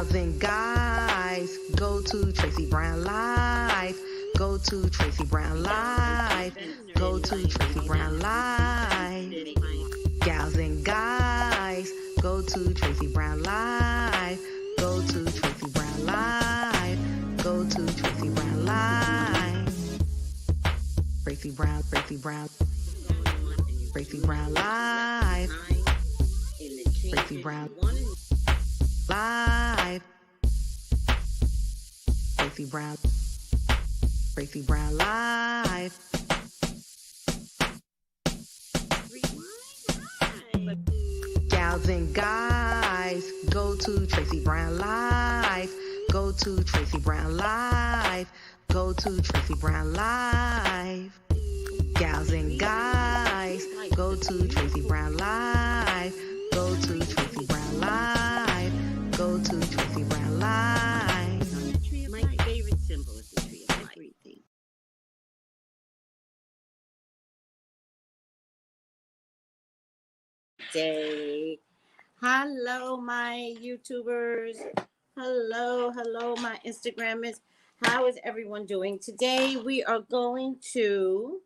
Gals and guys, go to Tracey Brown Live. Go to Tracey Brown Live. Go to Tracey Brown Live. Gals and guys, go to Tracey Brown Live. Go to Tracey Brown Live. Go to Tracey Brown Live. Tracey Brown, Tracey Brown. Tracey Brown Live. Tracey Brown Live. Tracey Brown. Tracey Brown Live. Gals and guys, go to Tracey Brown Live. Go to Tracey Brown Live. Go to Tracey Brown Live. Gals and guys, go to Tracey Brown Live. Go to Tracey Brown Live. Go to Tracey Brown Live. My favorite symbol is the tree of life. Day. Hello, my YouTubers. Hello, my Instagrammers. How is everyone doing? Today we are going to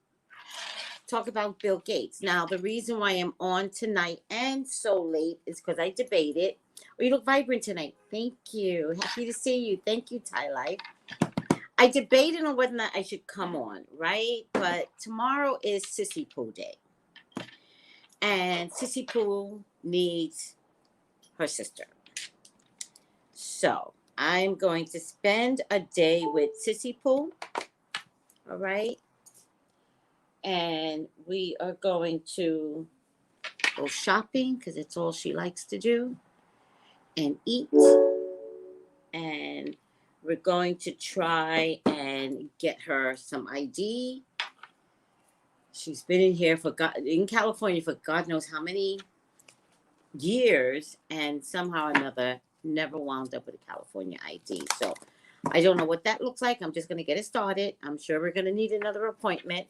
talk about Bill Gates. Now, the reason why I'm on tonight and so late is because I debated. Oh, you look vibrant tonight. Thank you. Happy to see you. Thank you, Ty Life. I debated on whether or not I should come on, right? But tomorrow is Sissy Poo Day. And Sissy Poo needs her sister. So I'm going to spend a day with Sissy Poo. All right. And we are going to go shopping because it's all she likes to do, and eat. And we're going to try and get her some ID. She's been in California for God knows how many years, and somehow or another never wound up with a California ID. So I don't know what that looks like. I'm just going to get it started. I'm sure we're going to need another appointment.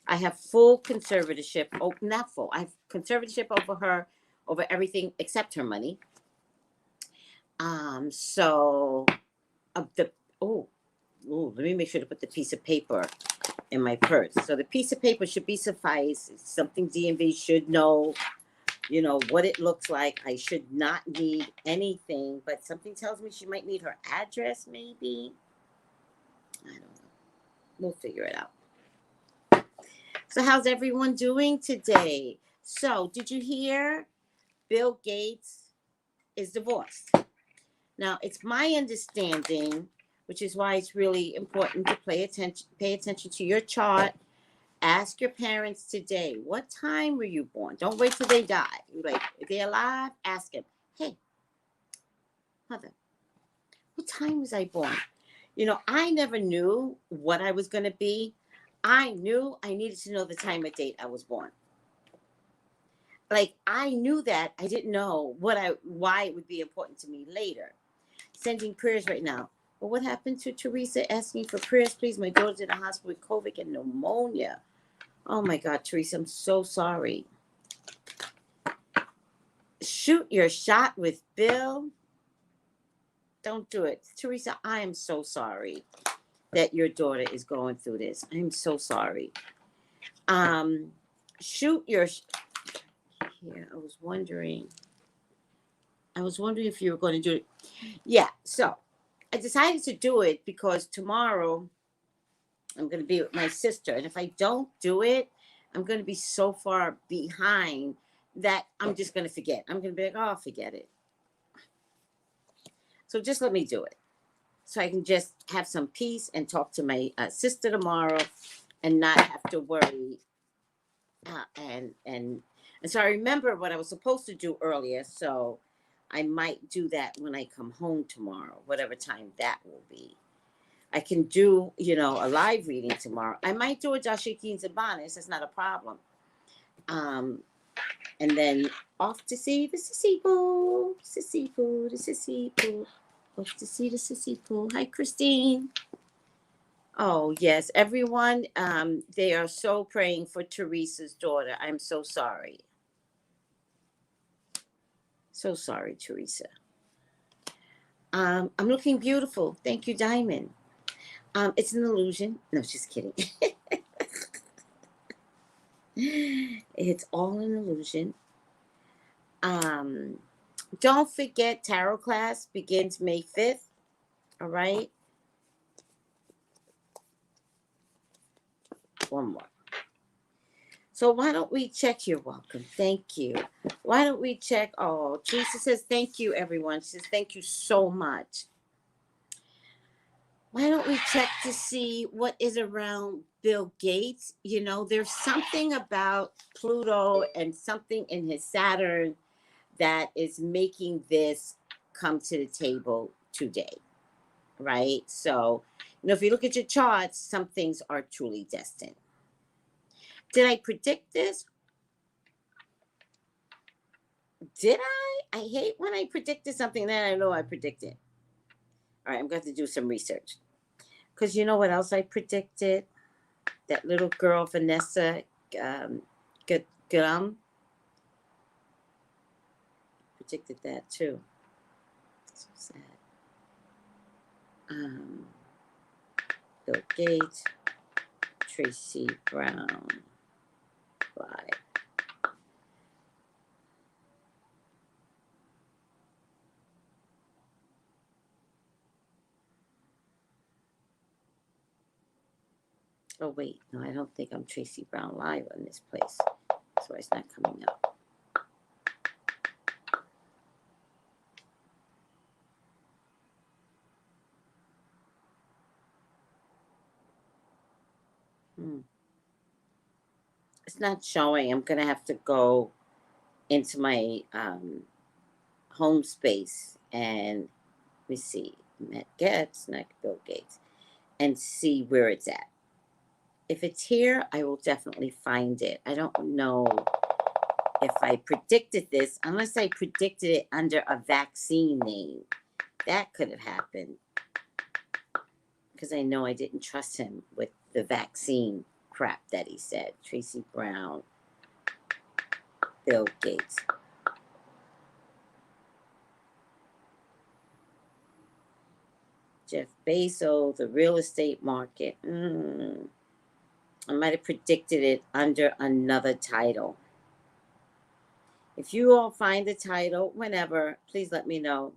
I have full conservatorship. Oh, not full. I have conservatorship over her, over everything except her money. Let me make sure to put the piece of paper in my purse. So the piece of paper should be suffice. It's something DMV should know, what it looks like. I should not need anything, but something tells me she might need her address, maybe. I don't know. We'll figure it out. So how's everyone doing today? So did you hear Bill Gates is divorced? Now, it's my understanding, which is why it's really important to pay attention to your chart. Ask your parents today, what time were you born? Don't wait till they die. If they're alive, ask them, hey, mother, what time was I born? I never knew what I was going to be. I knew I needed to know the time and date I was born. I knew that. I didn't know why it would be important to me later. Sending prayers right now. But what happened to Teresa asking for prayers, please? My daughter's in the hospital with COVID and pneumonia. Oh my God, Teresa, I'm so sorry. Shoot your shot with Bill. Don't do it. Teresa, I am so sorry that your daughter is going through this. I'm so sorry. Shoot your... Yeah, I was wondering if you were going to do it. Yeah, so I decided to do it because tomorrow I'm going to be with my sister. And if I don't do it, I'm going to be so far behind that I'm just going to forget. I'm going to be like, oh, forget it. So just let me do it. So I can just have some peace and talk to my sister tomorrow and not have to worry. And so I remember what I was supposed to do earlier. So I might do that when I come home tomorrow, whatever time that will be. I can do, a live reading tomorrow. I might do a Dashikins and Bonus. That's not a problem. And then off to see the Sissy Poo. Off to see the Sissy Poo. Hi, Christine. Oh, yes. Everyone, they are so praying for Teresa's daughter. I'm so sorry. So sorry, Teresa. I'm looking beautiful. Thank you, Diamond. It's an illusion. No, just kidding. It's all an illusion. Don't forget, tarot class begins May 5th. All right. One more. So why don't we check? You're welcome. Thank you. Why don't we check? Oh, Teresa says, thank you, everyone. She says, thank you so much. Why don't we check to see what is around Bill Gates? You know, there's something about Pluto and something in his Saturn that is making this come to the table today, right? So, you know, if you look at your charts, some things are truly destined. Did I predict this? Did I? I hate when I predicted something, then I know I predicted. All right, I'm going to do some research. Because you know what else I predicted? That little girl, Vanessa Gum. Predicted that too. So sad. Bill Gates, Tracey Brown, live. Oh wait, no, I don't think I'm Tracey Brown live on this place. That's why it's not coming up. It's not showing. I'm gonna have to go into my home space and let me see. Matt Getz, not Bill Gates, and see where it's at. If it's here, I will definitely find it. I don't know if I predicted this, unless I predicted it under a vaccine name. That could have happened. Because I know I didn't trust him with the vaccine crap that he said. Tracey Brown, Bill Gates. Jeff Bezos, the real estate market. I might have predicted it under another title. If you all find the title, whenever, please let me know.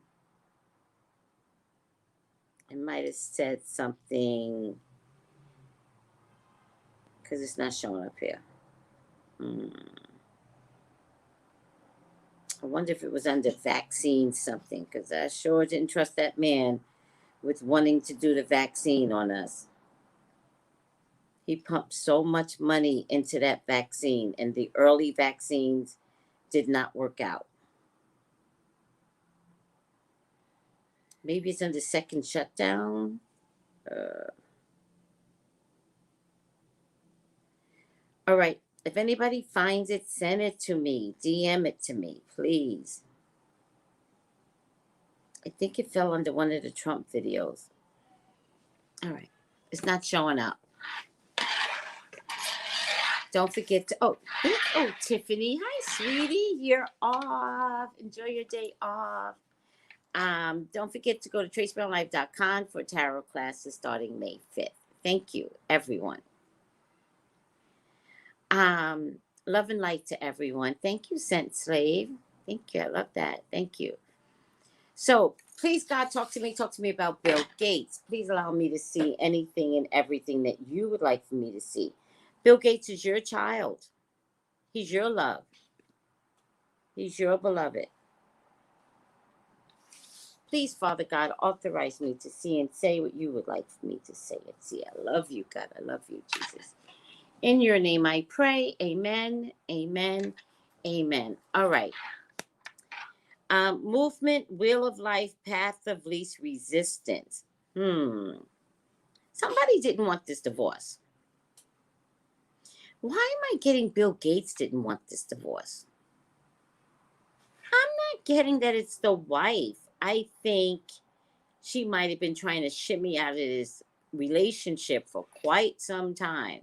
I might have said something because it's not showing up here. I wonder if it was under vaccine something, because I sure didn't trust that man with wanting to do the vaccine on us. He pumped so much money into that vaccine, and the early vaccines did not work out. Maybe it's under second shutdown. All right. If anybody finds it, send it to me. DM it to me, please. I think it fell under one of the Trump videos. All right. It's not showing up. Don't forget to, oh, Tiffany. Hi, sweetie. You're off. Enjoy your day off. Don't forget to go to TraceyBrownlive.com for tarot classes starting May 5th. Thank you, everyone. Love and light to everyone. Thank you, Scent Slave. Thank you. I love that. Thank you. So, please, God, talk to me about Bill Gates. Please allow me to see anything and everything that you would like for me to see. Bill Gates is your child. He's your love. He's your beloved. Please, Father God, authorize me to see and say what you would like for me to say and see. I love you, God. I love you, Jesus. In your name I pray. Amen, amen, amen. All right. Movement, wheel of life, path of least resistance. Somebody didn't want this divorce. Why am I getting Bill Gates didn't want this divorce? I'm not getting that it's the wife. I think she might have been trying to shimmy out of this relationship for quite some time.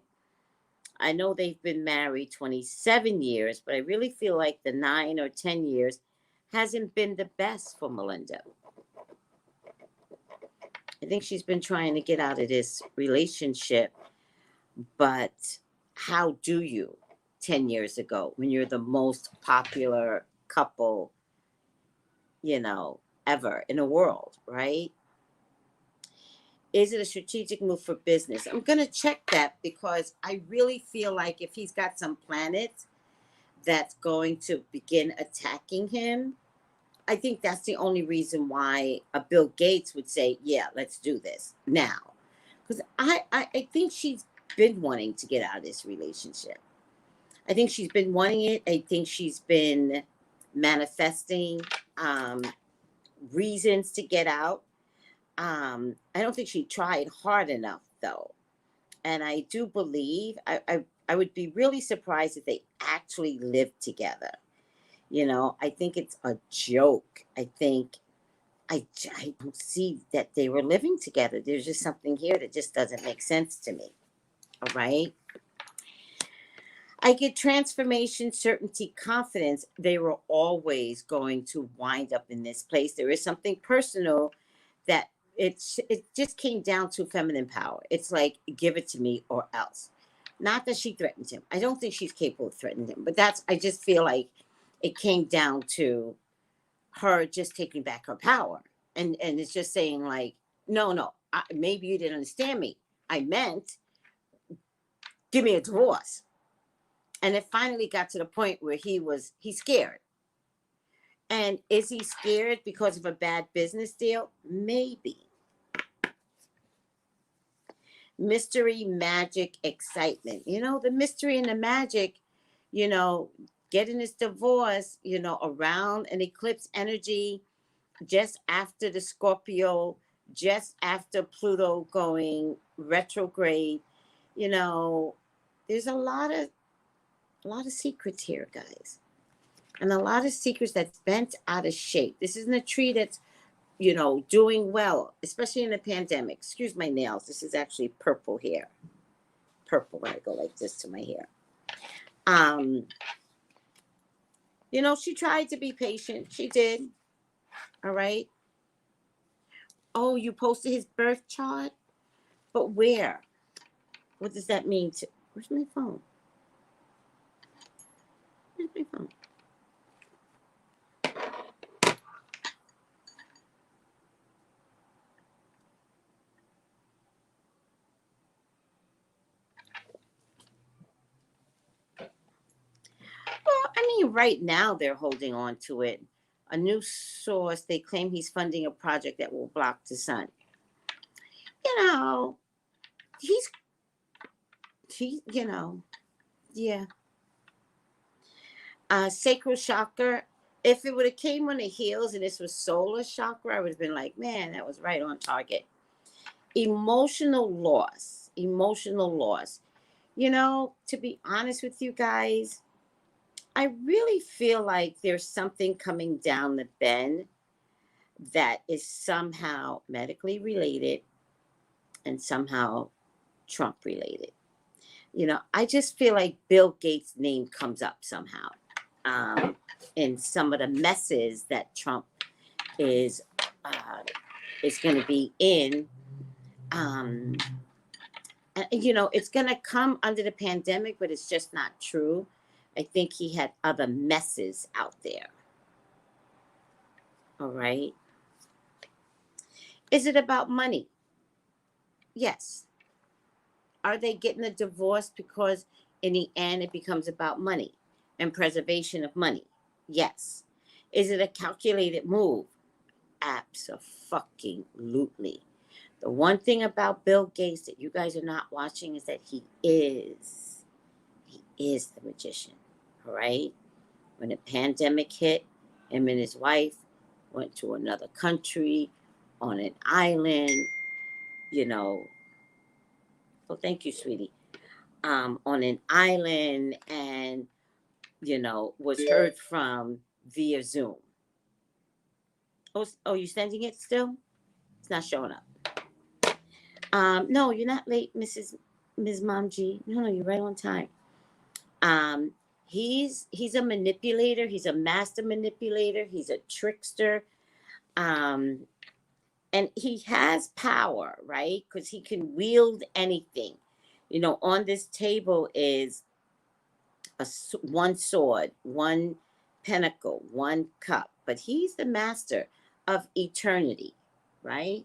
I know they've been married 27 years, but I really feel like the 9 or 10 years hasn't been the best for Melinda. I think she's been trying to get out of this relationship, but how do you 10 years ago when you're the most popular couple, you know, ever in the world, right? Is it a strategic move for business? I'm going to check that because I really feel like if he's got some planets that's going to begin attacking him, I think that's the only reason why a Bill Gates would say, yeah, let's do this now. Because I think she's been wanting to get out of this relationship. I think she's been wanting it. I think she's been manifesting reasons to get out. I don't think she tried hard enough, though. And I do believe, I would be really surprised if they actually lived together. You know, I think it's a joke. I think I don't see that they were living together. There's just something here that just doesn't make sense to me. All right. I get transformation, certainty, confidence. They were always going to wind up in this place. There is something personal that it just came down to feminine power. It's like, give it to me or else. Not that she threatened him. I don't think she's capable of threatening him, but I just feel like it came down to her just taking back her power. And it's just saying like, no, maybe you didn't understand me. I meant, give me a divorce. And it finally got to the point where he's scared. And is he scared because of a bad business deal? Maybe. Mystery, magic, excitement. You know, the mystery and the magic, you know, getting this divorce, you know, around an eclipse energy, just after the Scorpio, just after Pluto going retrograde. You know, there's a lot of secrets here, guys. And a lot of secrets that's bent out of shape. This isn't a tree that's, you know, doing well, especially in the pandemic. Excuse my nails. This is actually purple hair. Purple when I go like this to my hair. You know, she tried to be patient. She did. All right. Oh, you posted his birth chart? But where? What does that mean? Where's my phone? Where's my phone? Well, I mean, right now they're holding on to it. A new source, they claim he's funding a project that will block the sun. You know, you know, yeah. Sacral chakra. If it would have came on the heels and this was solar chakra, I would have been like, man, that was right on target. Emotional loss. You know, to be honest with you guys, I really feel like there's something coming down the bend that is somehow medically related and somehow Trump related. You know, I just feel like Bill Gates' name comes up somehow in some of the messes that Trump is going to be in. And, you know, it's going to come under the pandemic, but it's just not true. I think he had other messes out there. All right. Is it about money? Yes. Are they getting a divorce because in the end it becomes about money and preservation of money? Yes. Is it a calculated move? Abso-fucking-lutely. The one thing about Bill Gates that you guys are not watching is that he is the magician. All right. When the pandemic hit, him and his wife went to another country on an island, you know. Well, thank you, sweetie. On an island and, you know, was heard from via Zoom. Oh, you sending it still? It's not showing up. No, you're not late, Ms. Mom G. No, you're right on time. He's a manipulator. He's a master manipulator. He's a trickster. And he has power, right? Because he can wield anything. You know, on this table is one sword, one pentacle, one cup, but he's the master of eternity, right?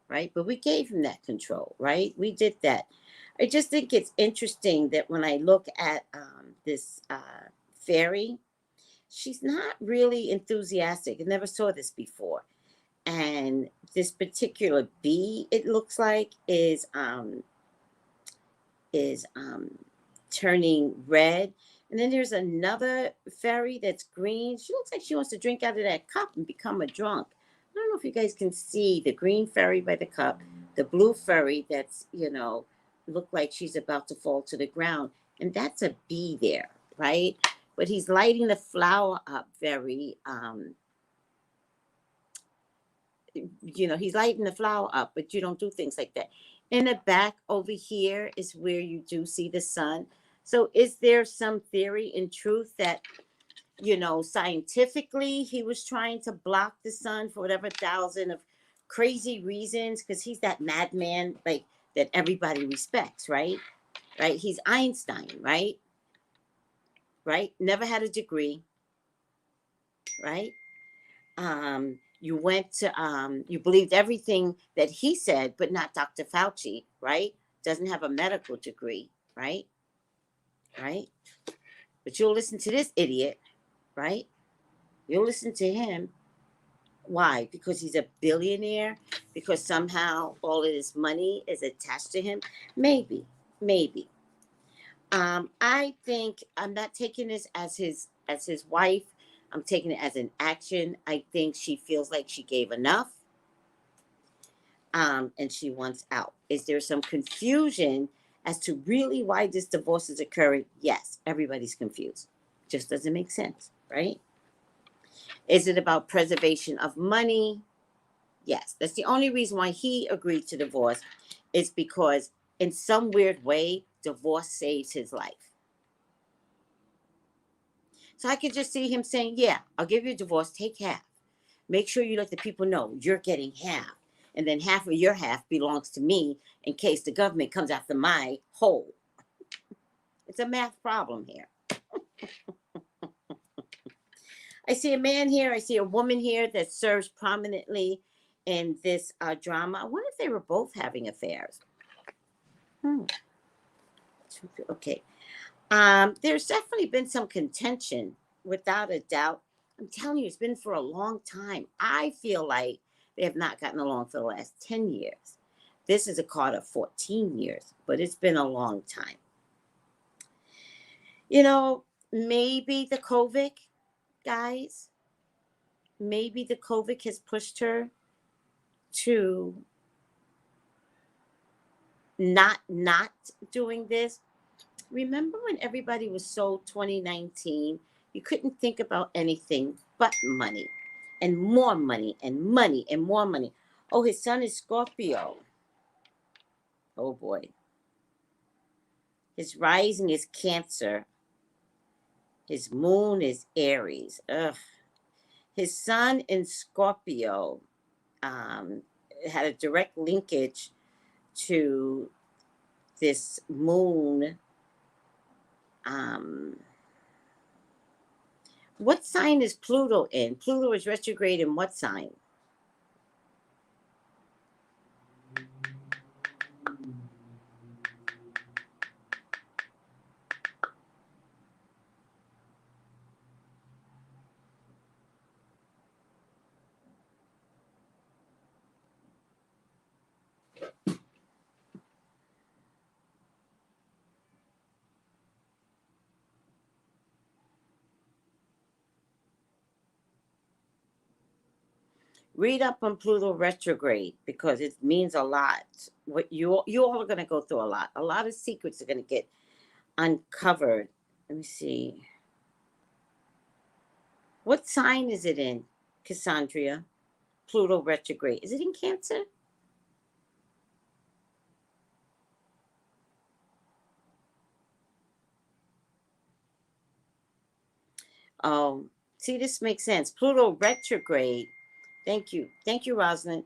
Right? But we gave him that control, right? We did that. I just think it's interesting that when I look at this fairy, she's not really enthusiastic. I never saw this before. And this particular bee, it looks like, is turning red. And then there's another fairy that's green. She looks like she wants to drink out of that cup and become a drunk. I don't know if you guys can see the green fairy by the cup, the blue fairy that's, you know, look like she's about to fall to the ground. And that's a bee there, right? But he's lighting the flower up very, you know, he's lighting the flower up, but you don't do things like that. In the back over here is where you do see the sun. So is there some theory in truth that, you know, scientifically he was trying to block the sun for whatever thousand of crazy reasons? Because he's that madman, like, that everybody respects, right? Right? He's Einstein, right? Right? Never had a degree, right? You went to you believed everything that he said, but not Dr. Fauci, right? Doesn't have a medical degree, right? Right? But you'll listen to this idiot, right? You'll listen to him. Why? Because he's a billionaire? Because somehow all of this money is attached to him? Maybe, maybe. I think I'm not taking this as his wife. I'm taking it as an action. I think she feels like she gave enough, and she wants out. Is there some confusion as to really why this divorce is occurring? Yes, everybody's confused. Just doesn't make sense, right? Is it about preservation of money? Yes, that's the only reason why he agreed to divorce, is because in some weird way, divorce saves his life. So I could just see him saying, yeah, I'll give you a divorce, take half. Make sure you let the people know you're getting half. And then half of your half belongs to me in case the government comes after my whole. It's a math problem here. I see a man here. I see a woman here that serves prominently in this drama. I wonder if they were both having affairs. Okay. There's definitely been some contention, without a doubt. I'm telling you, it's been for a long time. I feel like they have not gotten along for the last 10 years. This is a card of 14 years, but it's been a long time. You know, maybe the COVID, guys, maybe the COVID has pushed her to not doing this. Remember when everybody was so 2019, you couldn't think about anything but money and more money and money and more money. Oh, his sun is Scorpio. Oh boy. His rising is Cancer. His moon is Aries. Ugh. His sun in Scorpio had a direct linkage to this moon. What sign is Pluto in? Pluto is retrograde in what sign? Read up on Pluto retrograde because it means a lot. What you all are going to go through a lot. A lot of secrets are going to get uncovered. Let me see. What sign is it in, Cassandra? Pluto retrograde. Is it in Cancer? Oh, see, this makes sense. Pluto retrograde. Thank you. Thank you, Rosalind.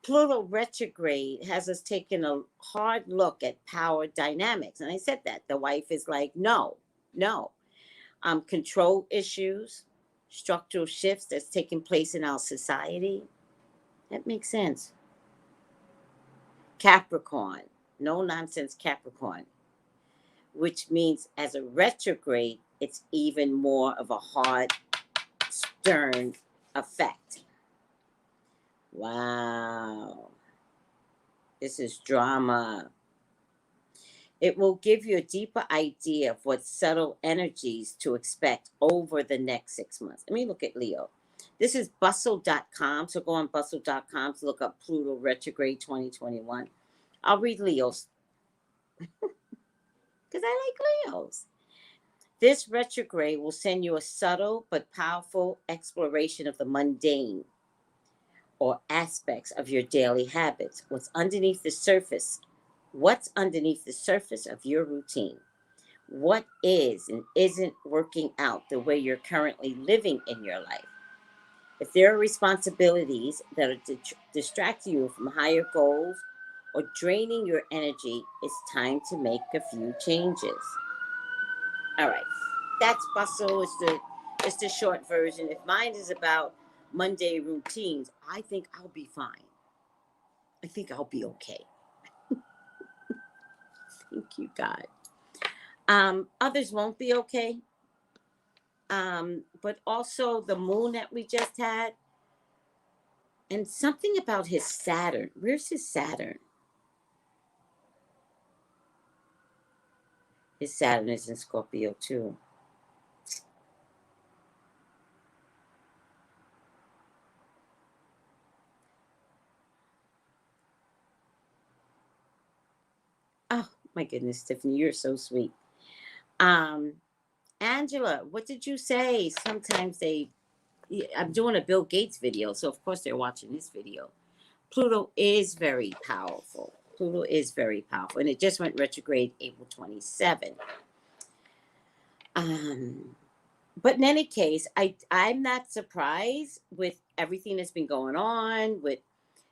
Pluto retrograde has us taking a hard look at power dynamics. And I said that. The wife is like, no, no. Control issues, structural shifts that's taking place in our society. That makes sense. Capricorn, no nonsense Capricorn, which means as a retrograde, it's even more of a hard, stern effect. Wow. This is drama. It will give you a deeper idea of what subtle energies to expect over the next 6 months. Let me look at Leo. This is bustle.com. So go on bustle.com to look up Pluto retrograde 2021. I'll read Leo's because I like Leos. This retrograde will send you a subtle but powerful exploration of the mundane or aspects of your daily habits. What's underneath the surface of your routine? What is and isn't working out the way you're currently living in your life? If there are responsibilities that are distracting you from higher goals or draining your energy, it's time to make a few changes. All right, that's Bustle. It's the short version. If mine is about Monday routines, I think I'll be fine. I think I'll be okay. Thank you, God. Others won't be okay. But also the moon that we just had, and something about his Saturn. Where's his Saturn? His Saturn is in Scorpio too. Oh my goodness, Tiffany, you're so sweet. Angela, what did you say? Sometimes I'm doing a Bill Gates video, so of course they're watching this video. Pluto is very powerful. Pluto is very powerful, and it just went retrograde April 27. But in any case, I'm not surprised with everything that's been going on with,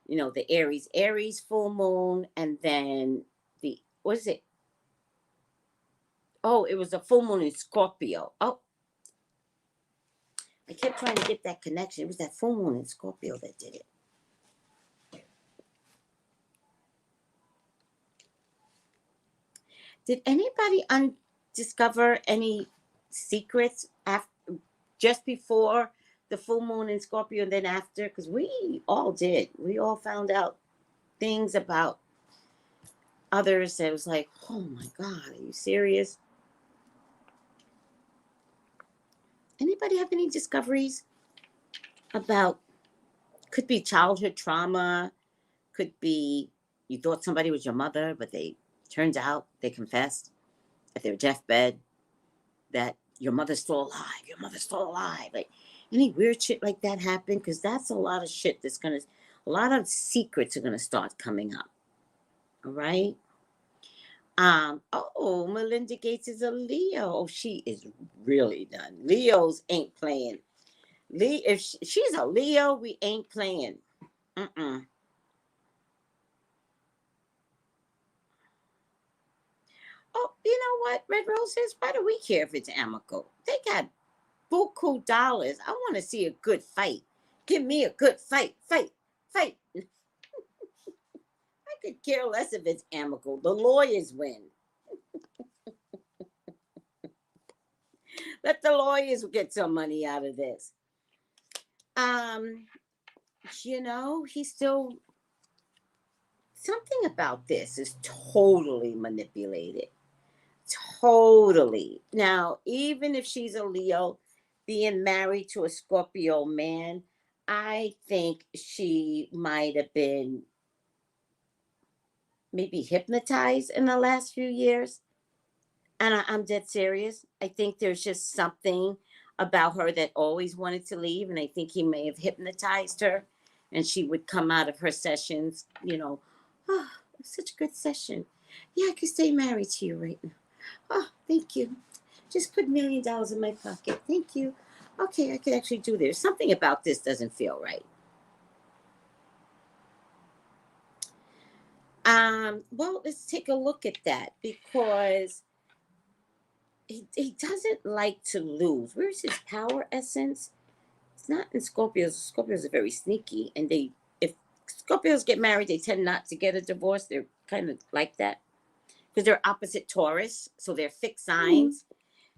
the Aries full moon, and then what is it? Oh, it was a full moon in Scorpio. Oh, I kept trying to get that connection. It was that full moon in Scorpio that did it. Did anybody discover any secrets just before the full moon in Scorpio and then after? Because we all did. We all found out things about others that was like, oh my God, are you serious? Anybody have any discoveries about, could be childhood trauma, could be you thought somebody was your mother, but turns out they confessed at their deathbed that your mother's still alive. Like any weird shit like that happen? Because that's a lot of shit a lot of secrets are gonna start coming up. All right. Melinda Gates is a Leo. Oh, she is really done. Leos ain't playing. If she's a Leo, we ain't playing. Oh, you know what, Red Roses? Why do we care if it's amicable? They got buku dollars. I want to see a good fight. Give me a good fight. I could care less if it's amicable. The lawyers win. Let the lawyers get some money out of this. He's still, something about this is totally manipulated. Totally. Now, even if she's a Leo, being married to a Scorpio man, I think she might have been maybe hypnotized in the last few years. And I'm dead serious. I think there's just something about her that always wanted to leave. And I think he may have hypnotized her. And she would come out of her sessions, oh, such a good session. Yeah, I could stay married to you right now. Oh, thank you. Just put $1 million in my pocket. Thank you. Okay, I could actually do this. Something about this doesn't feel right. Well, let's take a look at that because he doesn't like to lose. Where's his power essence? It's not in Scorpios. Scorpios are very sneaky, and if Scorpios get married, they tend not to get a divorce. They're kind of like that because they're opposite Taurus, so they're fixed signs.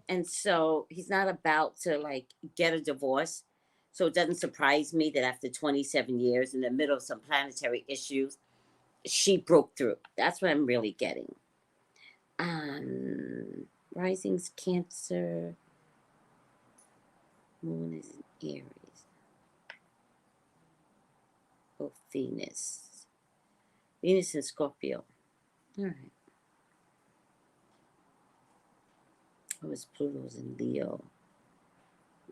And so he's not about to like get a divorce. So it doesn't surprise me that after 27 years in the middle of some planetary issues, she broke through. That's what I'm really getting. Rising's Cancer. Moon is in Aries. Oh, Venus. Venus in Scorpio. All right. Oh, his Pluto's in Leo.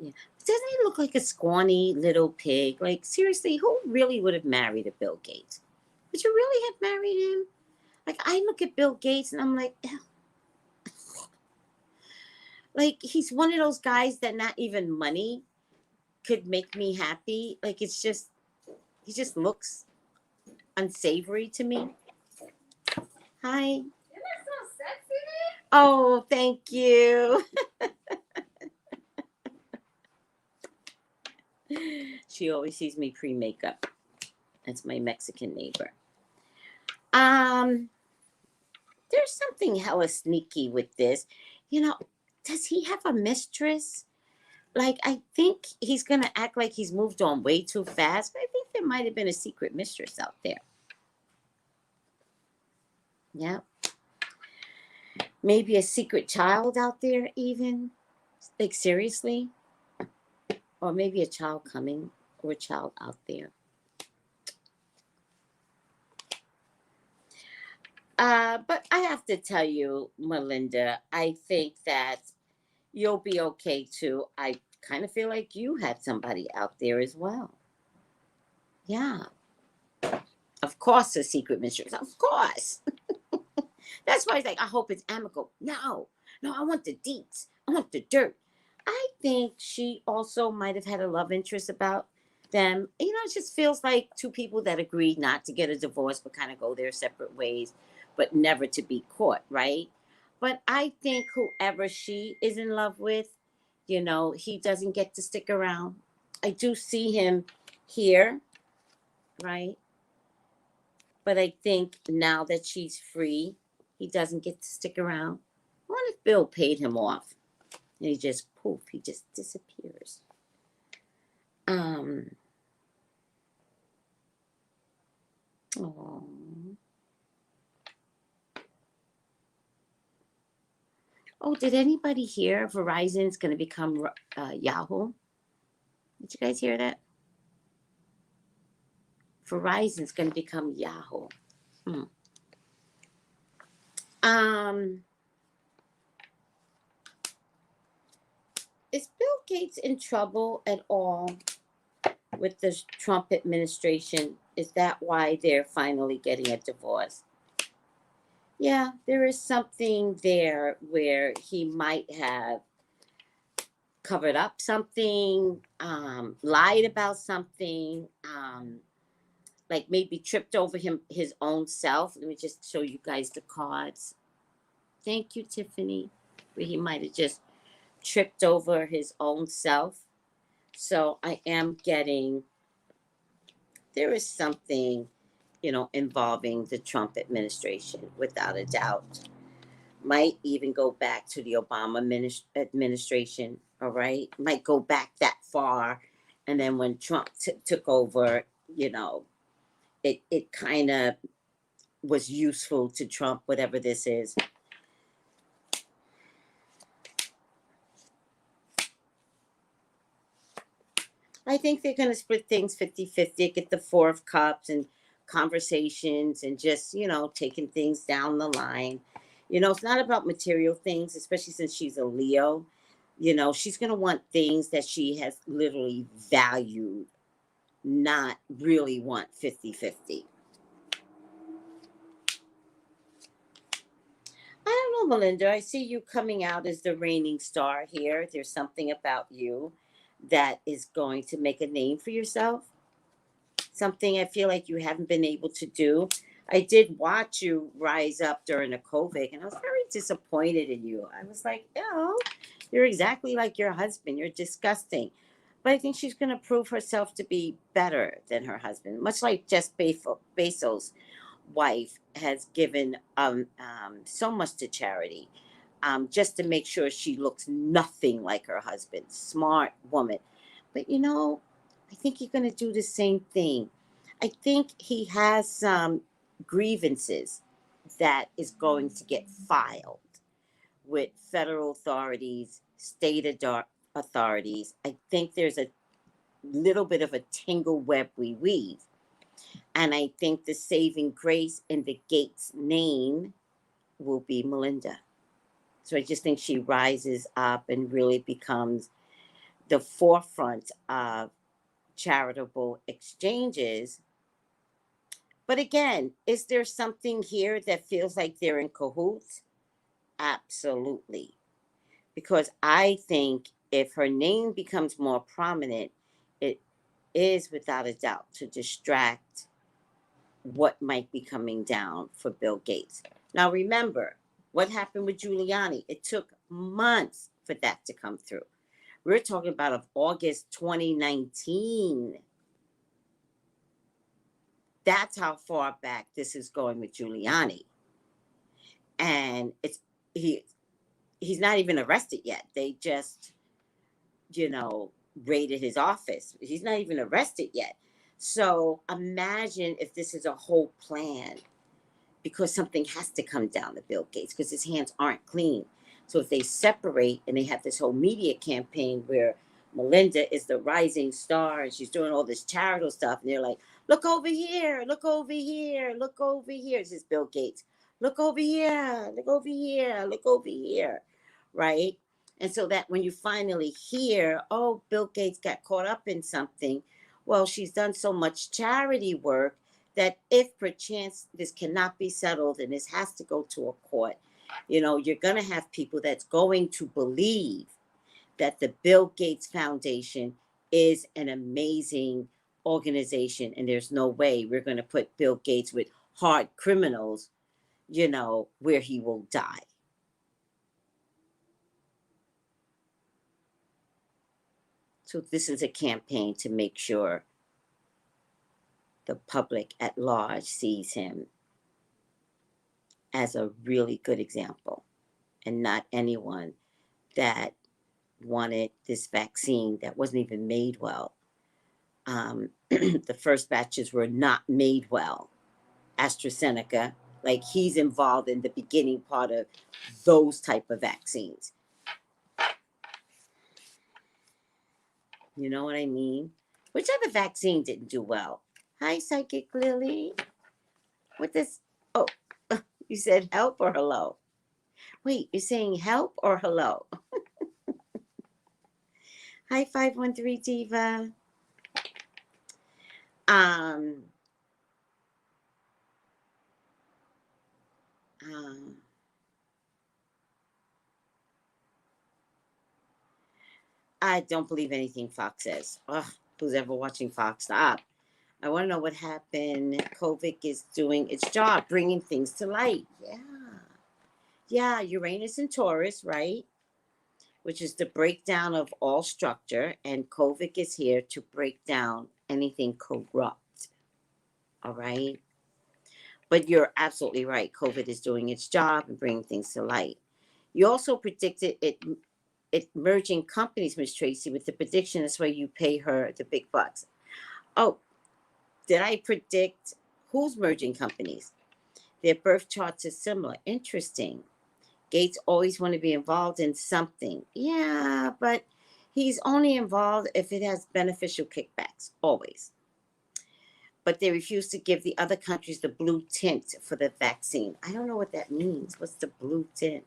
Yeah. Doesn't he look like a scrawny little pig? Like, seriously, who really would have married a Bill Gates? Would you really have married him? Like, I look at Bill Gates and I'm like, ew. Like, he's one of those guys that not even money could make me happy. Like, it's just, he just looks unsavory to me. Hi. Isn't that so sexy? Oh, thank you. She always sees me pre-makeup. That's my Mexican neighbor. There's something hella sneaky with this. You know, does he have a mistress? Like, I think he's gonna act like he's moved on way too fast. But I think there might have been a secret mistress out there. Yeah. Maybe a secret child out there even. Like, seriously? Or maybe a child coming or a child out there. But I have to tell you, Melinda, I think that you'll be okay too. I kind of feel like you had somebody out there as well. Yeah. Of course, a secret mistress. Of course. That's why he's like, I hope it's amicable. No, I want the deets. I want the dirt. I think she also might have had a love interest about them. You know, it just feels like two people that agreed not to get a divorce, but kind of go their separate ways, but never to be caught, right? But I think whoever she is in love with, you know, he doesn't get to stick around. I do see him here, right? But I think now that she's free, he doesn't get to stick around. What if Bill paid him off? And he just poof, he just disappears. Oh, did anybody hear Verizon's going to become Yahoo? Did you guys hear that? Verizon's going to become Yahoo. Is Bill Gates in trouble at all with the Trump administration? Is that why they're finally getting a divorce? Yeah, there is something there where he might have covered up something, lied about something, like maybe tripped over his own self. Let me just show you guys the cards. Thank you, Tiffany. Where he might have just tripped over his own self. So I am getting, there is something, you know, involving the Trump administration, without a doubt. Might even go back to the Obama administration, all right? Might go back that far. And then when Trump took over, you know, it kind of was useful to Trump, whatever this is. I think they're going to split things 50-50, get the Four of Cups and conversations and just, you know, taking things down the line. You know, it's not about material things, especially since she's a Leo. You know, she's going to want things that she has literally valued, not really want 50-50. I don't know, Melinda. I see you coming out as the reigning star here. There's something about you that is going to make a name for yourself. Something I feel like you haven't been able to do. I did watch you rise up during the COVID, and I was very disappointed in you. I was like, you're exactly like your husband. You're disgusting. But I think she's going to prove herself to be better than her husband, much like Jeff Bezos' wife has given so much to charity, just to make sure she looks nothing like her husband. Smart woman. But I think you're going to do the same thing. I think he has some grievances that is going to get filed with federal authorities, state authorities. I think there's a little bit of a tangle web we weave. And I think the saving grace in the Gates name will be Melinda. So I just think she rises up and really becomes the forefront of charitable exchanges. But again, is there something here that feels like they're in cahoots? Absolutely. Because I think if her name becomes more prominent, it is without a doubt to distract what might be coming down for Bill Gates. Now, remember what happened with Giuliani. It took months for that to come through. We're talking about of August 2019. That's how far back this is going with Giuliani. And he's not even arrested yet. They just, raided his office. He's not even arrested yet. So imagine if this is a whole plan, because something has to come down to Bill Gates because his hands aren't clean. So if they separate and they have this whole media campaign where Melinda is the rising star and she's doing all this charitable stuff, and they're like, look over here, look over here, look over here. This is Bill Gates. Look over here, look over here, look over here, right? And so that when you finally hear, oh, Bill Gates got caught up in something, well, she's done so much charity work that if perchance this cannot be settled and this has to go to a court, you're going to have people that's going to believe that the Bill Gates Foundation is an amazing organization, and there's no way we're going to put Bill Gates with hard criminals, where he will die. So this is a campaign to make sure the public at large sees him as a really good example, and not anyone that wanted this vaccine that wasn't even made well. The first batches were not made well. AstraZeneca, like he's involved in the beginning part of those type of vaccines. You know what I mean? Which other vaccine didn't do well? Hi, Psychic Lily. What this? Oh, you said help or hello? Wait, you're saying help or hello? Hi, 513 Diva. I don't believe anything Fox says. Ugh, who's ever watching Fox? Stop. I want to know what happened. COVID is doing its job, bringing things to light. Yeah, Uranus and Taurus, right? Which is the breakdown of all structure. And COVID is here to break down anything corrupt. All right? But you're absolutely right. COVID is doing its job and bringing things to light. You also predicted it merging companies, Miss Tracy, with the prediction. That's why you pay her the big bucks. Oh, did I predict who's merging companies? Their birth charts are similar. Interesting. Gates always want to be involved in something. Yeah, but he's only involved if it has beneficial kickbacks, always. But they refuse to give the other countries the blue tint for the vaccine. I don't know what that means. What's the blue tint?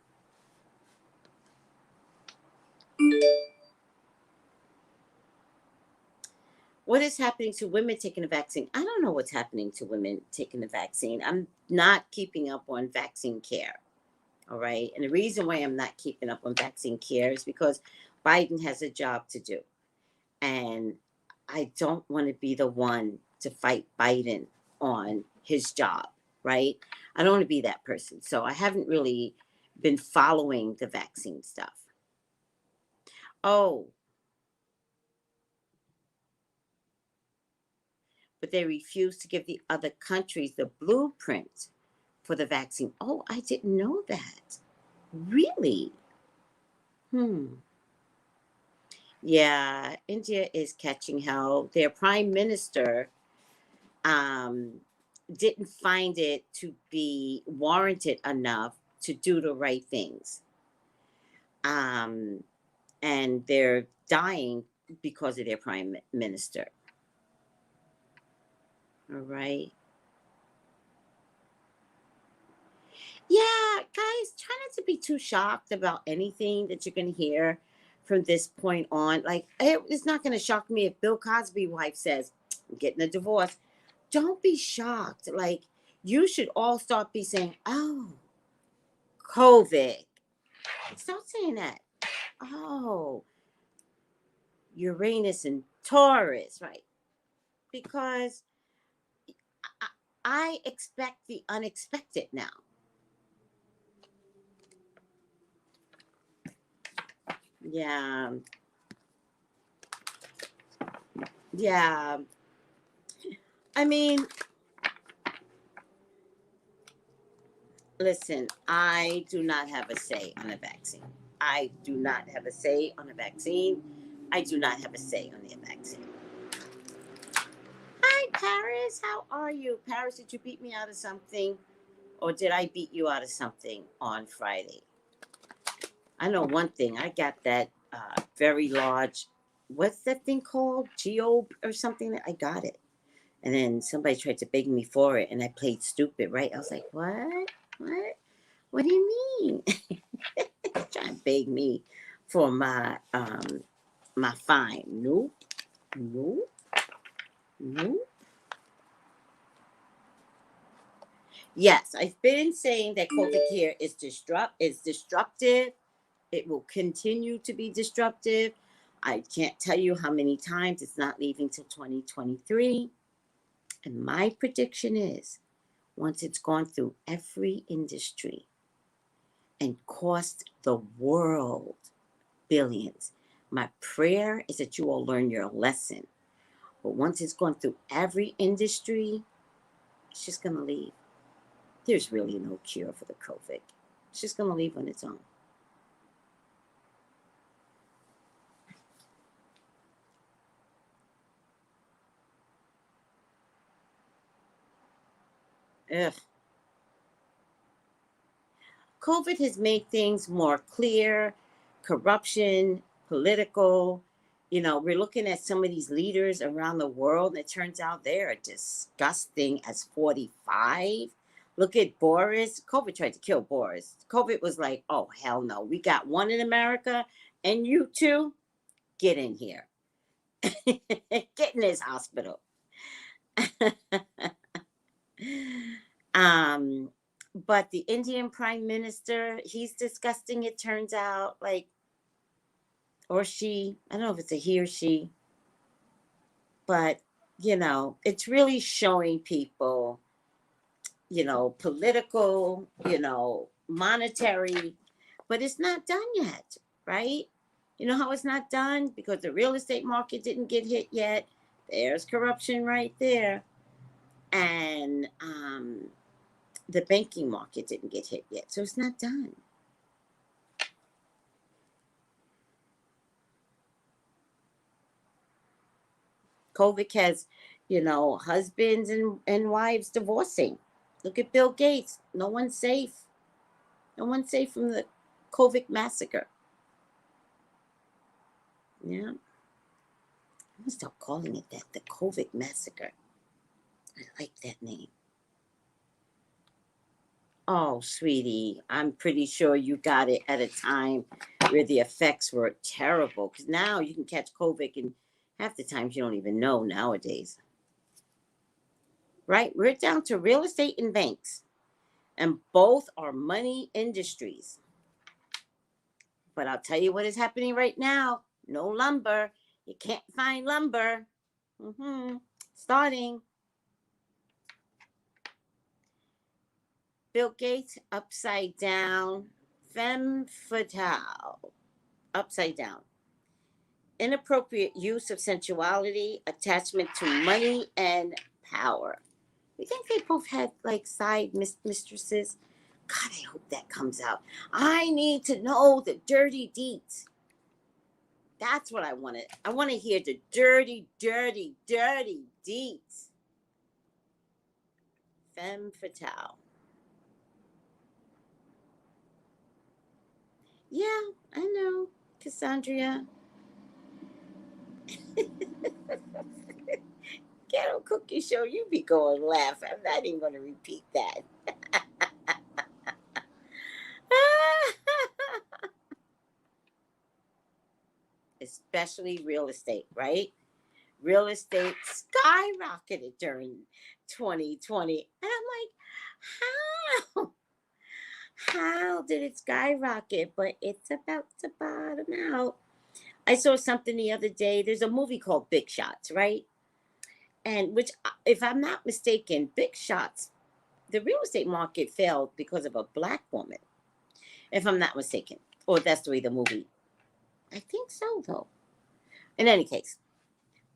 What is happening to women taking the vaccine? I don't know what's happening to women taking the vaccine. I'm not keeping up on vaccine care. All right. And the reason why I'm not keeping up on vaccine care is because Biden has a job to do. And I don't want to be the one to fight Biden on his job. right? I don't want to be that person. So I haven't really been following the vaccine stuff. Oh, but they refuse to give the other countries the blueprint for the vaccine. Oh, I didn't know that. Really? Yeah, India is catching hell. Their prime minister didn't find it to be warranted enough to do the right things. And they're dying because of their prime minister. All right. Yeah, guys, try not to be too shocked about anything that you're going to hear from this point on. Like, it's not going to shock me if Bill Cosby's wife says, I'm getting a divorce. Don't be shocked. Like, you should all start be saying, oh, COVID. Start saying that. Oh, Uranus and Taurus, right? Because I expect the unexpected now. Yeah. Yeah. I mean, listen, I do not have a say on a vaccine. I do not have a say on a vaccine. I do not have a say on the vaccine. Hi, Paris. How are you? Paris, did you beat me out of something? Or did I beat you out of something on Friday? I know one thing. I got that very large, what's that thing called? Geobe or something? I got it. And then somebody tried to beg me for it, and I played stupid, right? I was like, what? What? What do you mean? Trying to beg me for my fine. Nope. Nope. Nope. Yes, I've been saying that COVID here is destructive. It will continue to be disruptive. I can't tell you how many times it's not leaving till 2023. And my prediction is, once it's gone through every industry and cost the world billions, my prayer is that you all learn your lesson. But once it's gone through every industry, it's just going to leave. There's really no cure for the COVID. It's just going to leave on its own. Ugh. COVID has made things more clear, corruption, political. You know, we're looking at some of these leaders around the world, and it turns out they're disgusting as 45. Look at Boris. COVID tried to kill Boris. COVID was like, oh, hell no. We got one in America, and you two, get in here. Get in this hospital. But the Indian prime minister, he's disgusting, it turns out, like, or she, I don't know if it's a he or she, but, you know, it's really showing people, you know, political, you know, monetary, but it's not done yet, right? You know how it's not done? Because the real estate market didn't get hit yet. There's corruption right there. And the banking market didn't get hit yet. So it's not done. COVID has, you know, husbands and wives divorcing. Look at Bill Gates. No one's safe. No one's safe from the COVID massacre. Yeah. I'm gonna stop calling it that, the COVID massacre. I like that name. Oh, sweetie, I'm pretty sure you got it at a time where the effects were terrible. Because now you can catch COVID and half the times you don't even know nowadays. Right? We're down to real estate and banks. And both are money industries. But I'll tell you what is happening right now. No lumber. You can't find lumber. Starting. Bill Gates, upside down. Femme fatale, upside down. Inappropriate use of sensuality, attachment to money, and power. You think they both had like side mistresses? God, I hope that comes out. I need to know the dirty deeds. That's what I wanted. I want to hear the dirty, dirty, dirty deeds. Femme fatale. Yeah, I know, Cassandra. Ghetto Cookie Show, you be going laugh. I'm not even going to repeat that. Especially real estate, right? Real estate skyrocketed during 2020. And I'm like, how did it skyrocket? But it's about to bottom out. I saw something the other day. There's a movie called Big Shots, right? And which, if I'm not mistaken, Big Shots, the real estate market failed because of a black woman, if I'm not mistaken. Or that's the way the movie. I think so, though. In any case,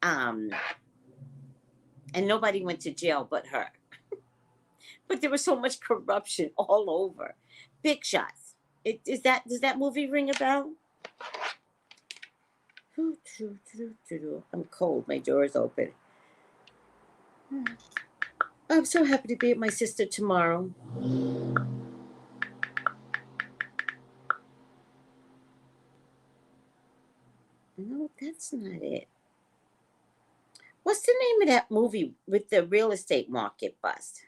and nobody went to jail but her. But there was so much corruption all over. Big Shots. Does that movie ring a bell? I'm cold. My door is open. I'm so happy to be with my sister tomorrow. No, that's not it. What's the name of that movie with the real estate market bust?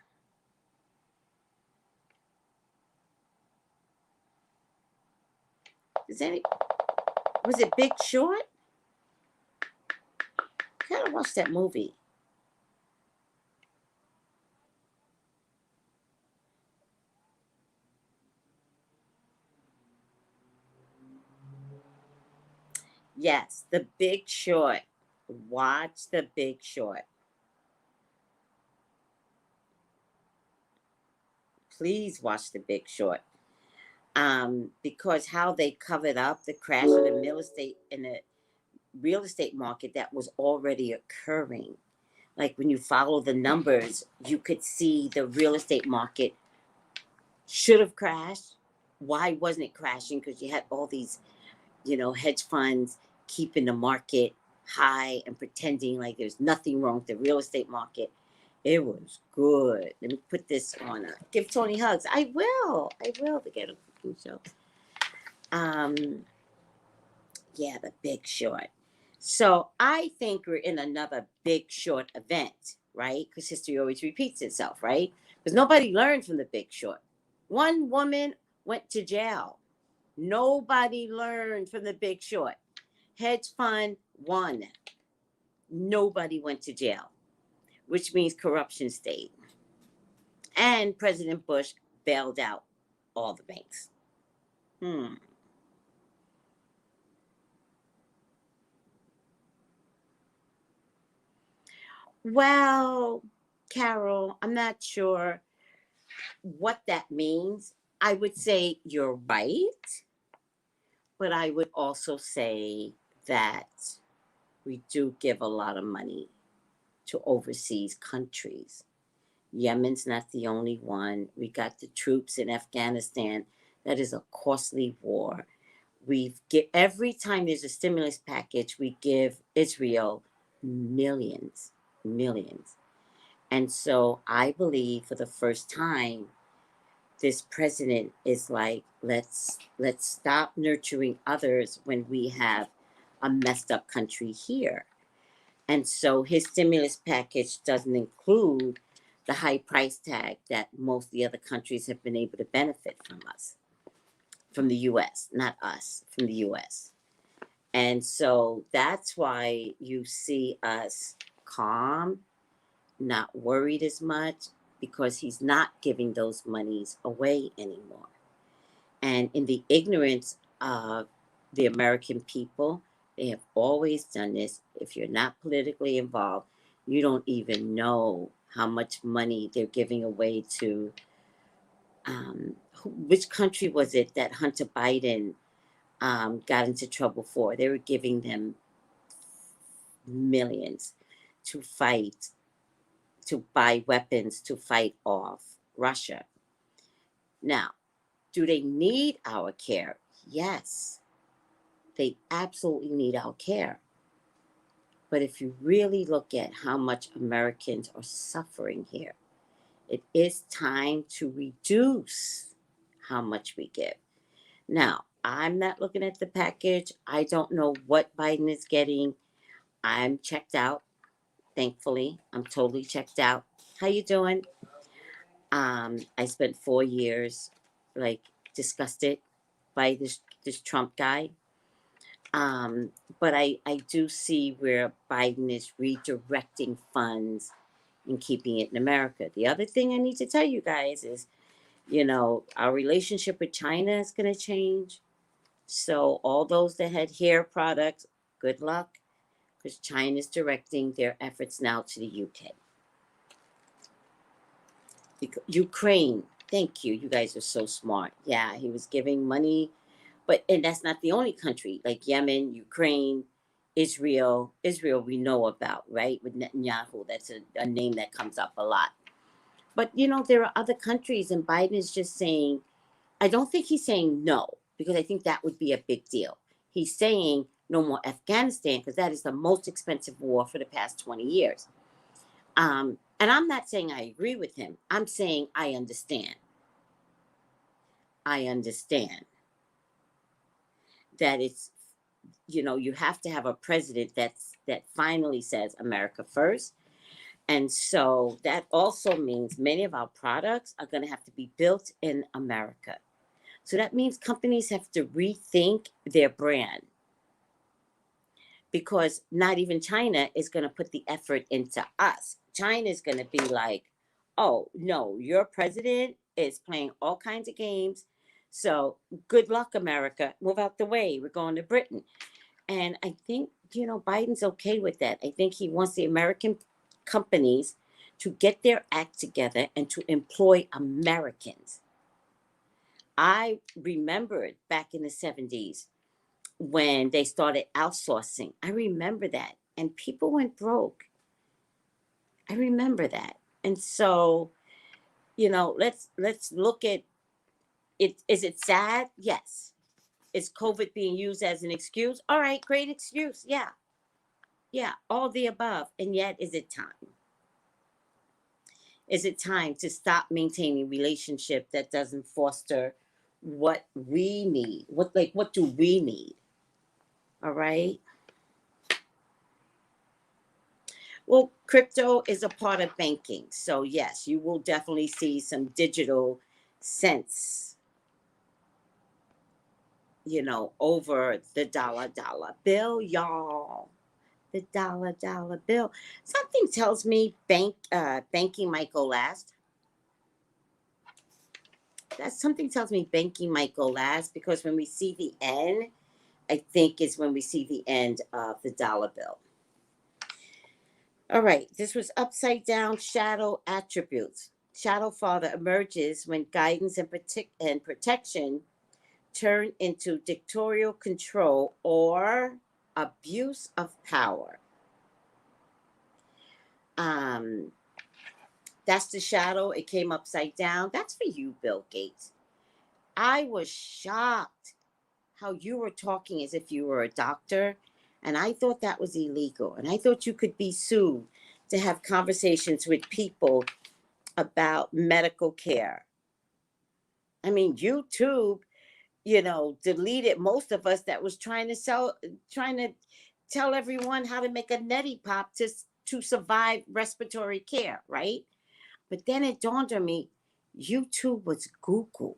Was it Big Short? I gotta watch that movie. Yes, The Big Short. Watch The Big Short. Please watch The Big Short. Because how they covered up the crash of the real estate market that was already occurring. Like when you follow the numbers, you could see the real estate market should have crashed. Why wasn't it crashing? Because you had all these, hedge funds keeping the market high and pretending like there's nothing wrong with the real estate market. It was good. Let me put this on. Give Tony hugs. I will to get a cooking show. Yeah, The Big Short. So I think we're in another Big Short event, right? Because history always repeats itself, right? Because nobody learned from The Big Short. One woman went to jail. Nobody learned from The Big Short. Hedge fund won. Nobody went to jail, which means corruption stayed. And President Bush bailed out all the banks. Well, Carol, I'm not sure what that means. I would say you're right, but I would also say that we do give a lot of money to overseas countries. Yemen's not the only one. We got the troops in Afghanistan. That is a costly war. Every time there's a stimulus package, we give Israel millions. And so I believe for the first time, this president is like, let's stop nurturing others when we have a messed up country here. And so his stimulus package doesn't include the high price tag that most of the other countries have been able to benefit from the US, not us, from the US. And so that's why you see us calm, not worried as much, because he's not giving those monies away anymore. And in the ignorance of the American people, they have always done this. If you're not politically involved, you don't even know how much money they're giving away to Which country was it that Hunter Biden got into trouble for? They were giving them millions to fight, to buy weapons to fight off Russia. Now, do they need our care? Yes, they absolutely need our care. But if you really look at how much Americans are suffering here, it is time to reduce how much we give. Now, I'm not looking at the package. I don't know what Biden is getting. I'm checked out. Thankfully, I'm totally checked out. How you doing? I spent 4 years like disgusted by this Trump guy. But I do see where Biden is redirecting funds and keeping it in America. The other thing I need to tell you guys is, our relationship with China is going to change. So all those that had hair products, good luck, because China's directing their efforts now to the UK. Ukraine, thank you. You guys are so smart. Yeah, he was giving money, and that's not the only country. Like Yemen, Ukraine, Israel. Israel we know about, right? With Netanyahu, that's a name that comes up a lot. But there are other countries, and Biden is just saying, I don't think he's saying no, because I think that would be a big deal. He's saying no more Afghanistan, because that is the most expensive war for the past 20 years. And I'm not saying I agree with him. I'm saying I understand. I understand that it's, you have to have a president that finally says America first. And so that also means many of our products are going to have to be built in America. So that means companies have to rethink their brand, because not even China is going to put the effort into us. China is going to be like, oh, no, your president is playing all kinds of games. So good luck, America. Move out the way. We're going to Britain. And I think, Biden's okay with that. I think he wants the American companies to get their act together and to employ Americans. I remembered back in the 70s when they started outsourcing. I remember that. And people went broke. I remember that. And so, let's look at it. Is it sad? Yes. Is COVID being used as an excuse? All right, great excuse. Yeah. Yeah, all the above. And yet, is it time? Is it time to stop maintaining relationship that doesn't foster what we need? What do we need? All right. Well, crypto is a part of banking. So yes, you will definitely see some digital cents, over the dollar bill, y'all. The dollar bill. Something tells me banking might go last. Something tells me banking might go last, because when we see the end, I think is when we see the end of the dollar bill. All right, this was upside down shadow attributes. Shadow father emerges when guidance and protection turn into dictatorial control or abuse of power. That's the shadow. It came upside down. That's for you, Bill Gates. I was shocked how you were talking as if you were a doctor, and I thought that was illegal. And I thought you could be sued to have conversations with people about medical care. I mean, YouTube, deleted most of us that was trying to tell everyone how to make a neti pop to survive respiratory care, right? But then it dawned on me, YouTube was Google.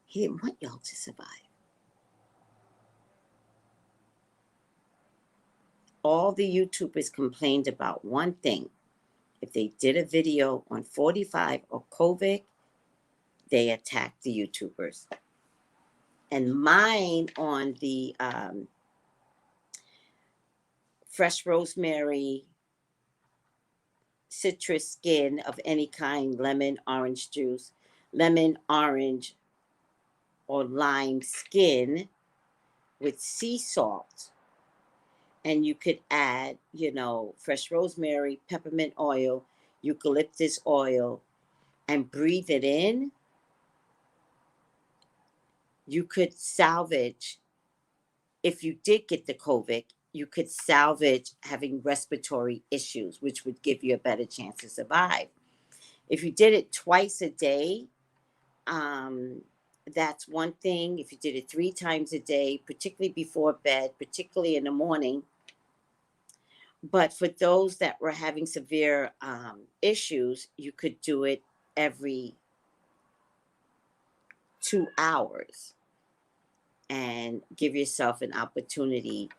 He didn't want y'all to survive. All the YouTubers complained about one thing. If they did a video on 45 or COVID, they attacked the YouTubers. And mine on the fresh rosemary, citrus skin of any kind, lemon, orange juice, lemon, orange, or lime skin with sea salt. And you could add, fresh rosemary, peppermint oil, eucalyptus oil, and breathe it in. You could salvage, if you did get the COVID, you could salvage having respiratory issues, which would give you a better chance to survive. If you did it twice a day, that's one thing. If you did it 3 times a day, particularly before bed, particularly in the morning. But for those that were having severe issues, you could do it every 2 hours and give yourself an opportunity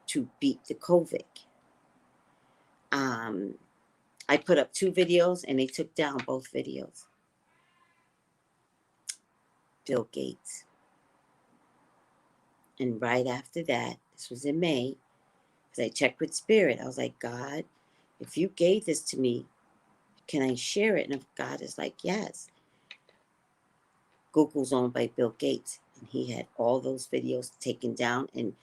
to beat the COVID. I put up 2 videos and they took down both videos. Bill Gates. And right after that, this was in May, because I checked with Spirit. I was like, God, if you gave this to me, can I share it? And if God is like, yes. Google's owned by Bill Gates, and he had all those videos taken down, and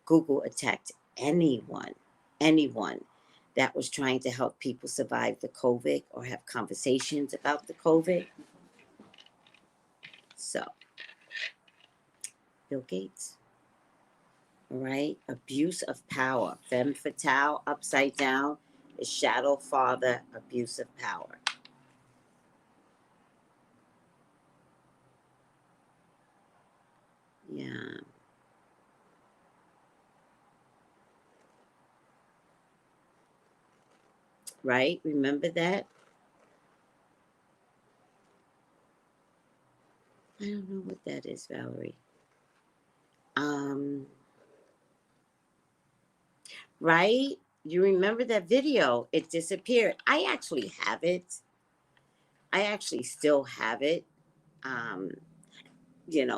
Google attacked anyone that was trying to help people survive the COVID or have conversations about the COVID. So, Bill Gates. All right, abuse of power. Femme fatale, upside down, is shadow father, abuse of power. Yeah. Right? Remember that? I don't know what that is, Valerie. Right? You remember that video? It disappeared. I actually have it. I actually still have it.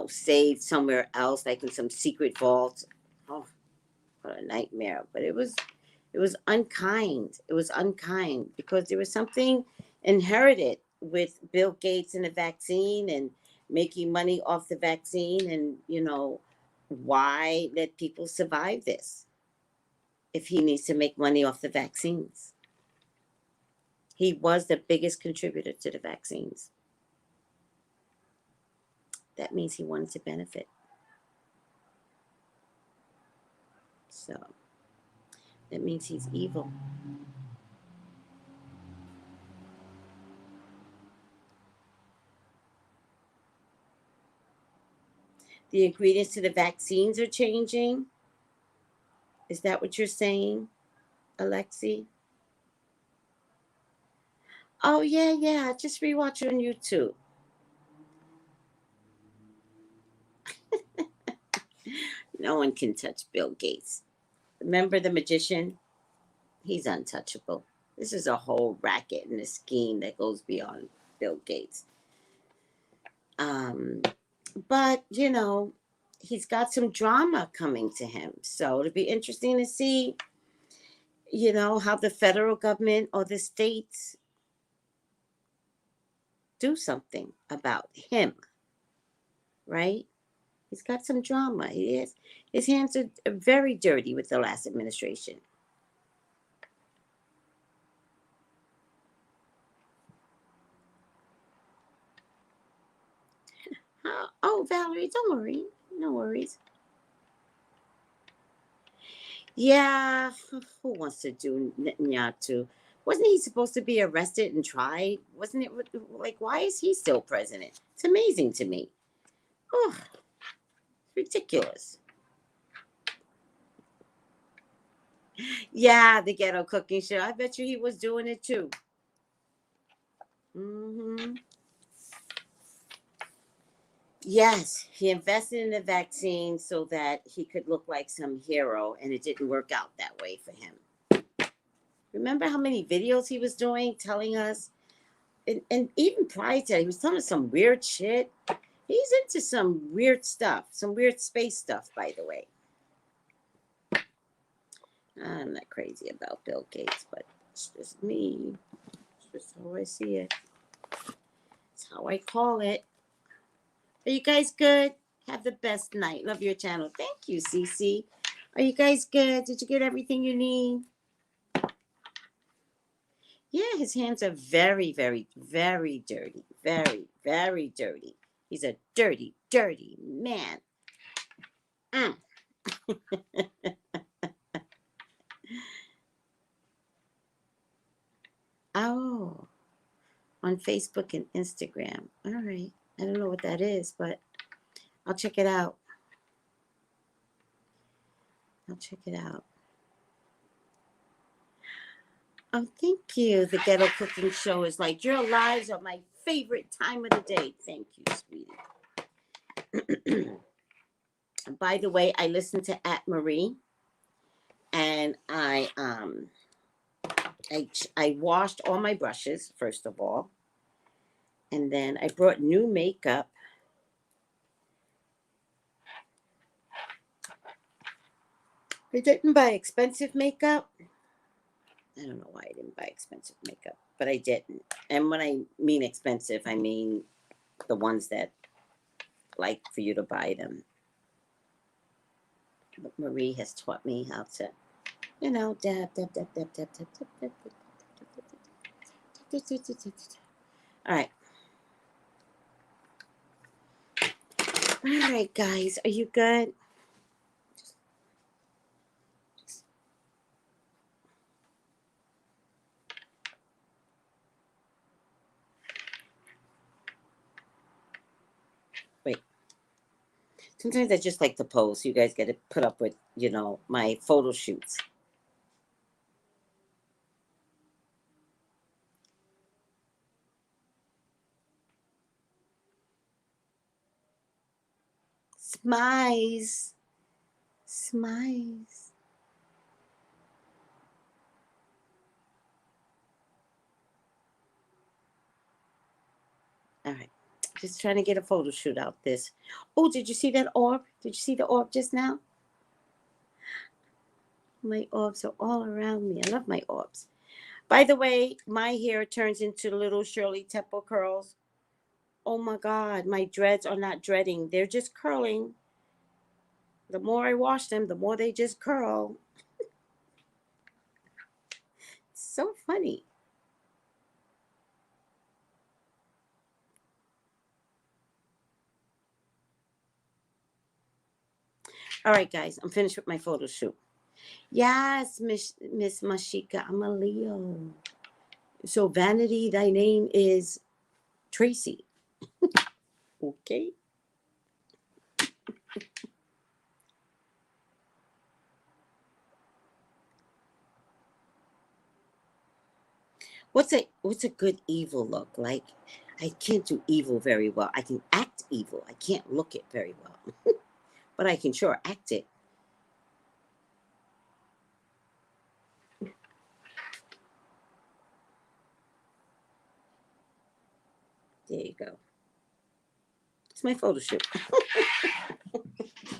Saved somewhere else, like in some secret vault. Oh, what a nightmare. But it was unkind. It was unkind because there was something inherited with Bill Gates and the vaccine and making money off the vaccine, and why let people survive this if he needs to make money off the vaccines. He was the biggest contributor to the vaccines. That means he wanted to benefit. So that means he's evil. The ingredients to the vaccines are changing. Is that what you're saying, Alexi? Oh, yeah. Just rewatch it on YouTube. No one can touch Bill Gates. Remember the magician? He's untouchable. This is a whole racket and a scheme that goes beyond Bill Gates. But, he's got some drama coming to him. So it'll be interesting to see, how the federal government or the states do something about him. Right? He's got some drama. He is. His hands are very dirty with the last administration. Oh, Valerie, don't worry. No worries. Yeah, who wants to do Netanyahu? Wasn't he supposed to be arrested and tried? Wasn't it like, why is he still president? It's amazing to me. Oh, ridiculous. Yeah, the ghetto cooking show. I bet you he was doing it too. Yes, he invested in the vaccine so that he could look like some hero, and it didn't work out that way for him. Remember how many videos he was doing telling us? And even prior to that, he was telling us some weird shit. He's into some weird stuff, some weird space stuff, by the way. I'm not crazy about Bill Gates, but it's just me. It's just how I see it. It's how I call it. Are you guys good? Have the best night. Love your channel. Thank you, Cece. Are you guys good? Did you get everything you need? Yeah, his hands are very, very, very dirty. Very, very dirty. He's a dirty, dirty man. Mm. Oh, on Facebook and Instagram. All right. I don't know what that is, but I'll check it out. I'll check it out. Oh, thank you. The Ghetto Cooking Show is like, your lives are my favorite time of the day. Thank you, sweetie. By the way, I listened to At Marie, and I washed all my brushes, first of all. And then I brought new makeup. I didn't buy expensive makeup. I don't know why I didn't buy expensive makeup, but I didn't. And when I mean expensive, I mean the ones that like for you to buy them. But Marie has taught me how to, you know, dab, dab, dab, dab, dab, dab, dab, dab, dab, dab, dab. All right. All right, guys. Are you good? Wait. Sometimes I just like to pose. You guys got to put up with, you know, my photo shoots. Smiles. Smiles. All right. Just trying to get a photo shoot out this. Oh, did you see that orb? Did you see the orb just now? My orbs are all around me. I love my orbs. By the way, my hair turns into little Shirley Temple curls. Oh my God, my dreads are not dreading. They're just curling. The more I wash them, the more they just curl. It's so funny. All right, guys, I'm finished with my photo shoot. Yes, Miss Mashika, I'm a Leo. So Vanity, thy name is Tracy. Okay. What's a good evil look like? I can't do evil very well. I can act evil. I can't look it very well. But I can sure act it. There you go. It's my photo shoot.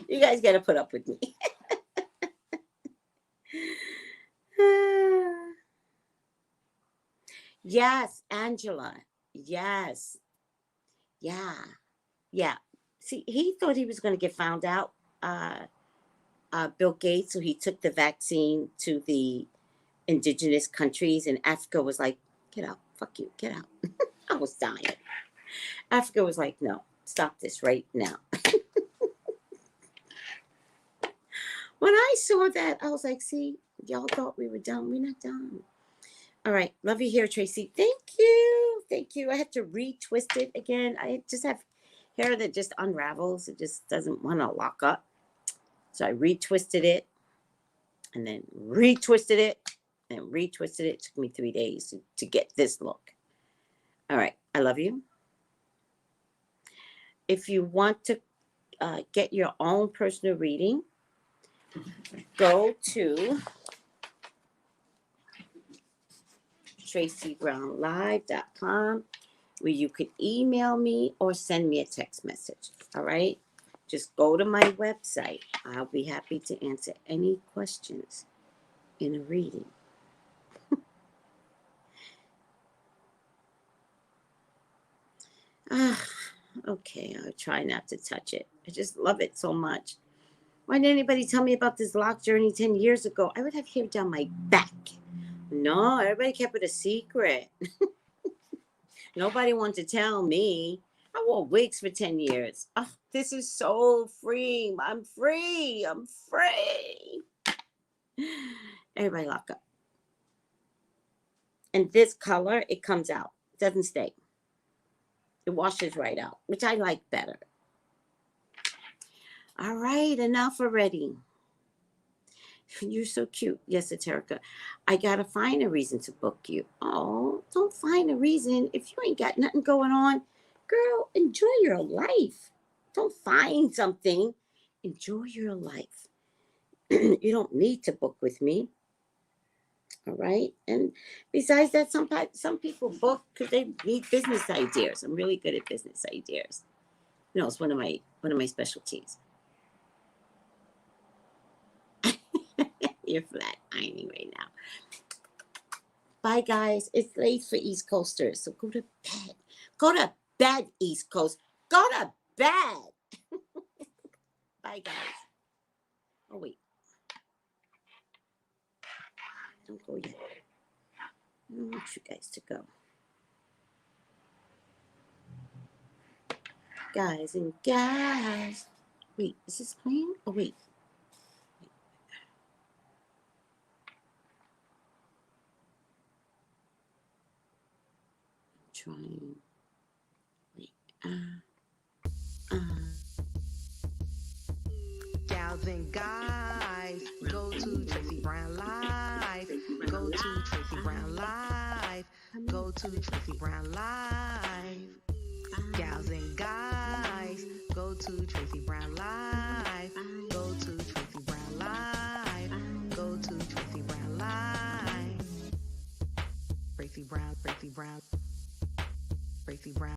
You guys got to put up with me. Yes, Angela. Yes. Yeah. Yeah. See, he thought he was going to get found out, Bill Gates, so he took the vaccine to the indigenous countries, and Africa was like, get out. Fuck you. Get out. I was dying. Africa was like, no, stop this right now. When I saw that, I was like, see, y'all thought we were done. We're not done. All right. Love you here, Tracy. Thank you. Thank you. I had to retwist it again. I just have hair that just unravels. It just doesn't want to lock up. So I retwisted it and then retwisted it and retwisted it. It took me 3 days to get this look. All right. I love you. If you want to get your own personal reading, go to TraceyBrownlive.com, where you could email me or send me a text message. All right. Just go to my website. I'll be happy to answer any questions in a reading. Okay, I'll try not to touch it. I just love it so much. Why didn't anybody tell me about this lock journey 10 years ago? I would have hair down my back. No, everybody kept it a secret. Nobody wanted to tell me. I wore wigs for 10 years. Oh, this is so freeing. I'm free. I'm free. Everybody lock up. And this color, it comes out. It doesn't stay. It washes right out, which I like better. All right, enough already. You're so cute. Yes, Eterica. I got to find a reason to book you. Oh, don't find a reason. If you ain't got nothing going on, girl, enjoy your life. Don't find something. Enjoy your life. You don't need to book with me. All right. And besides that, some people book because they need business ideas. I'm really good at business ideas. You know, it's one of my specialties. You're flat ironing right now. Bye, guys. It's late for East Coasters, so go to bed. Go to bed, East Coast. Go to bed. Bye, guys. Oh, wait. Don't go yet. I don't want you guys to go. Guys and guys. Wait, is this playing? Oh, wait. Trying. Wait. Gals and guys, go to Tracey Brown Live. Go to Tracey Brown Live. Go to Tracey Brown Live. Gals and guys, go to Tracey Brown Live. Go to Tracey Brown Live. Go to Tracey Brown Live. Tracey Brown, Tracey Brown, Tracey Brown.